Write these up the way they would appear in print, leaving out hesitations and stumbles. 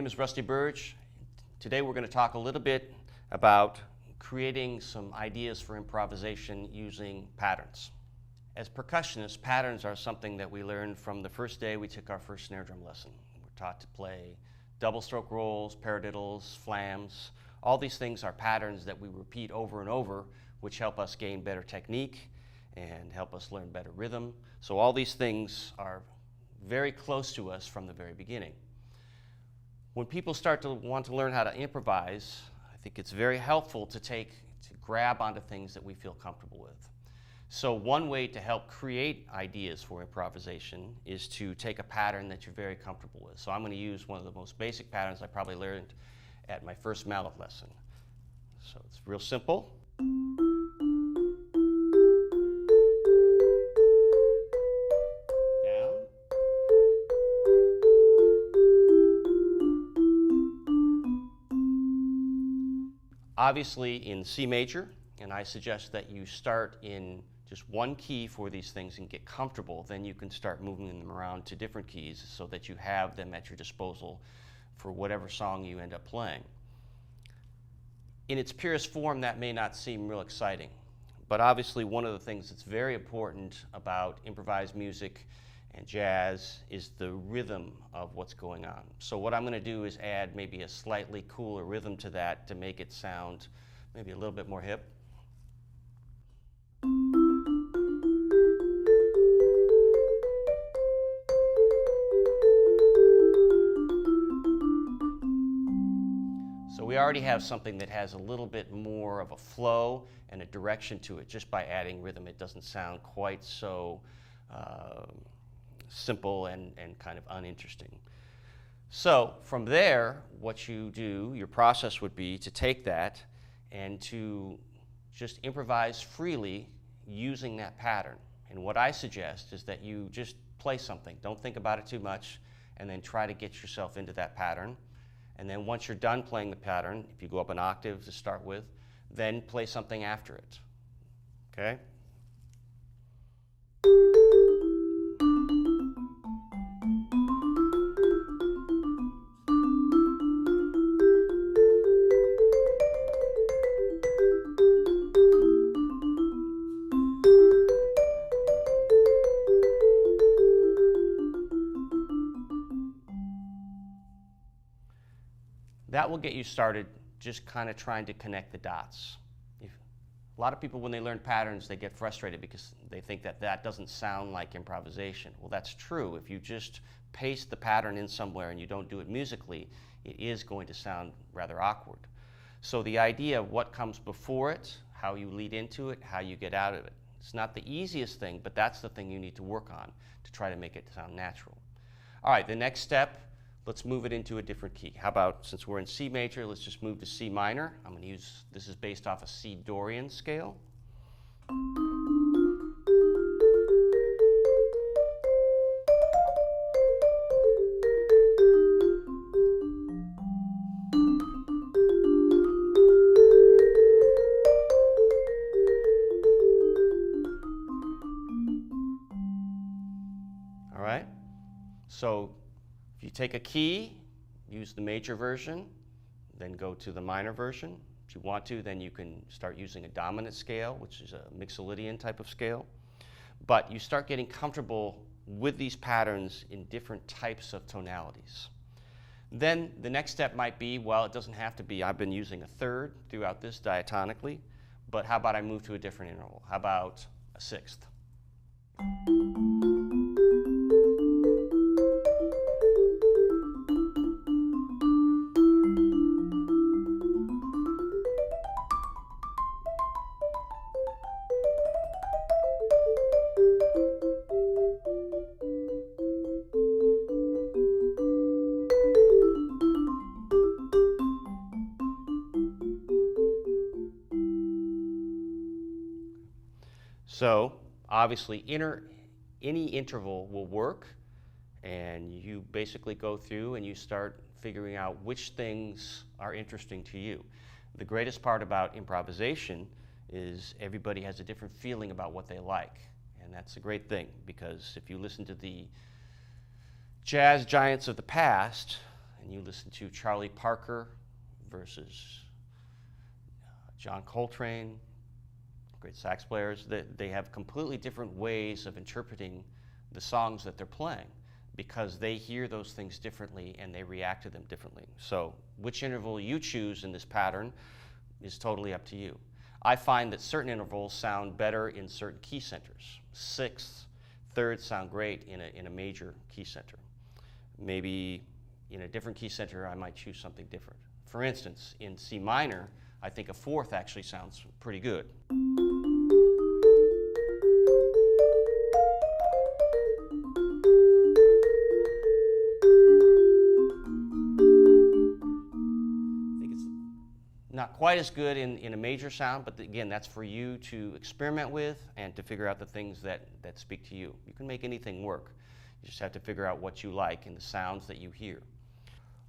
is Rusty Burge. Today we're going to talk a little bit about creating some ideas for improvisation using patterns. As percussionists, patterns are something that we learned from the first day we took our first snare drum lesson. We're taught to play double stroke rolls, paradiddles, flams. All these things are patterns that we repeat over and over, which help us gain better technique and help us learn better rhythm. So all these things are very close to us from the very beginning. When people start to want to learn how to improvise, I think it's very helpful to grab onto things that we feel comfortable with. So one way to help create ideas for improvisation is to take a pattern that you're very comfortable with. So I'm going to use one of the most basic patterns I probably learned at my first mallet lesson. So it's real simple. Obviously in C major, and I suggest that you start in just one key for these things and get comfortable. Then you can start moving them around to different keys so that you have them at your disposal for whatever song you end up playing. In its purest form, that may not seem real exciting, but obviously one of the things that's very important about improvised music and jazz is the rhythm of what's going on. So what I'm going to do is add maybe a slightly cooler rhythm to that to make it sound maybe a little bit more hip. So we already have something that has a little bit more of a flow and a direction to it just by adding rhythm. It doesn't sound quite so simple and kind of uninteresting. So from there, what you do, your process would be to take that and to just improvise freely using that pattern. And what I suggest is that you just play something. Don't think about it too much, and then try to get yourself into that pattern. And then once you're done playing the pattern, if you go up an octave to start with, then play something after it. Okay? That will get you started just kind of trying to connect the dots. A lot of people, when they learn patterns, they get frustrated because they think that that doesn't sound like improvisation. Well, that's true. If you just paste the pattern in somewhere and you don't do it musically, it is going to sound rather awkward. So the idea of what comes before it, how you lead into it, how you get out of it. It's not the easiest thing, but that's the thing you need to work on to try to make it sound natural. All right, the next step, let's move it into a different key. How about, since we're in C major, let's just move to C minor. I'm going to use, this is based off a C Dorian scale. All right, so if you take a key, use the major version, then go to the minor version. If you want to, then you can start using a dominant scale, which is a Mixolydian type of scale. But you start getting comfortable with these patterns in different types of tonalities. Then the next step might be, well, it doesn't have to be, I've been using a third throughout this diatonically, but how about I move to a different interval? How about a sixth? So obviously any interval will work, and you basically go through and you start figuring out which things are interesting to you. The greatest part about improvisation is everybody has a different feeling about what they like, and that's a great thing, because if you listen to the jazz giants of the past, and you listen to Charlie Parker versus John Coltrane, great sax players, they have completely different ways of interpreting the songs that they're playing because they hear those things differently and they react to them differently. So which interval you choose in this pattern is totally up to you. I find that certain intervals sound better in certain key centers. Sixths, thirds sound great in a major key center. Maybe in a different key center I might choose something different. For instance, in C minor, I think a fourth actually sounds pretty good. Not quite as good in a major sound, but again, that's for you to experiment with and to figure out the things that speak to you. You can make anything work. You just have to figure out what you like in the sounds that you hear.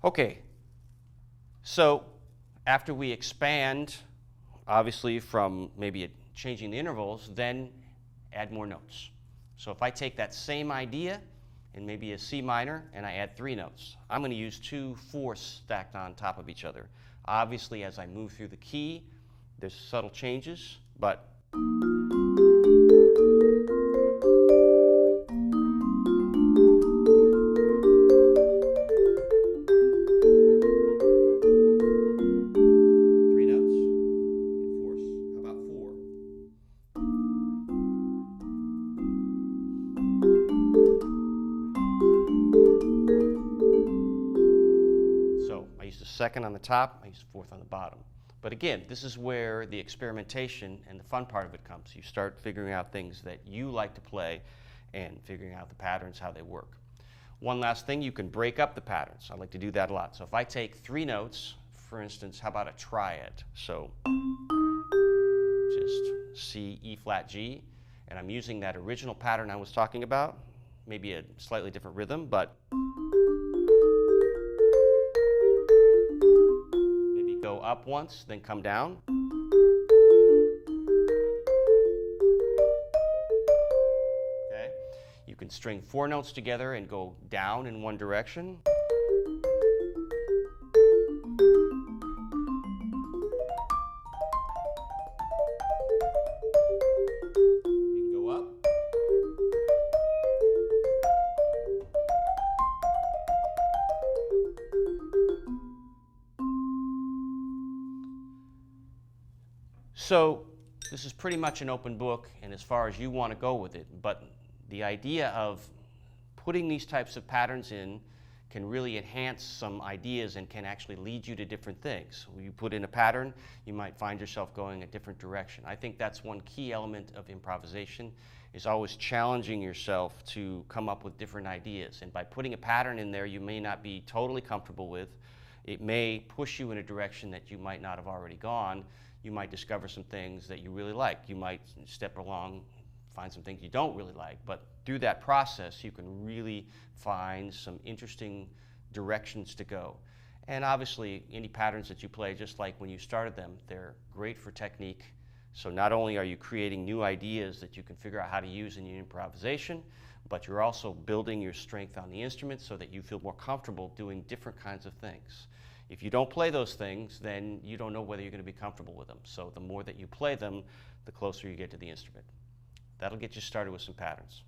Okay, so after we expand, obviously from maybe changing the intervals, then add more notes. So if I take that same idea and maybe a C minor and I add 3 notes, I'm going to use 2 fourths stacked on top of each other. Obviously, as I move through the key, there's subtle changes, but second on the top, I use fourth on the bottom. But again, this is where the experimentation and the fun part of it comes. You start figuring out things that you like to play and figuring out the patterns, how they work. One last thing, you can break up the patterns. I like to do that a lot. So if I take 3 notes, for instance, how about a triad? So just C, E flat, G, and I'm using that original pattern I was talking about, maybe a slightly different rhythm, but go up once, then come down. Okay. You can string 4 notes together and go down in one direction. You can go up. So this is pretty much an open book, and as far as you want to go with it, but the idea of putting these types of patterns in can really enhance some ideas and can actually lead you to different things. When you put in a pattern, you might find yourself going a different direction. I think that's one key element of improvisation, is always challenging yourself to come up with different ideas. And by putting a pattern in there you may not be totally comfortable with, it may push you in a direction that you might not have already gone. You might discover some things that you really like. You might step along, find some things you don't really like, but through that process you can really find some interesting directions to go. And obviously any patterns that you play, just like when you started them, they're great for technique. So not only are you creating new ideas that you can figure out how to use in your improvisation, but you're also building your strength on the instrument so that you feel more comfortable doing different kinds of things. If you don't play those things, then you don't know whether you're going to be comfortable with them. So the more that you play them, the closer you get to the instrument. That'll get you started with some patterns.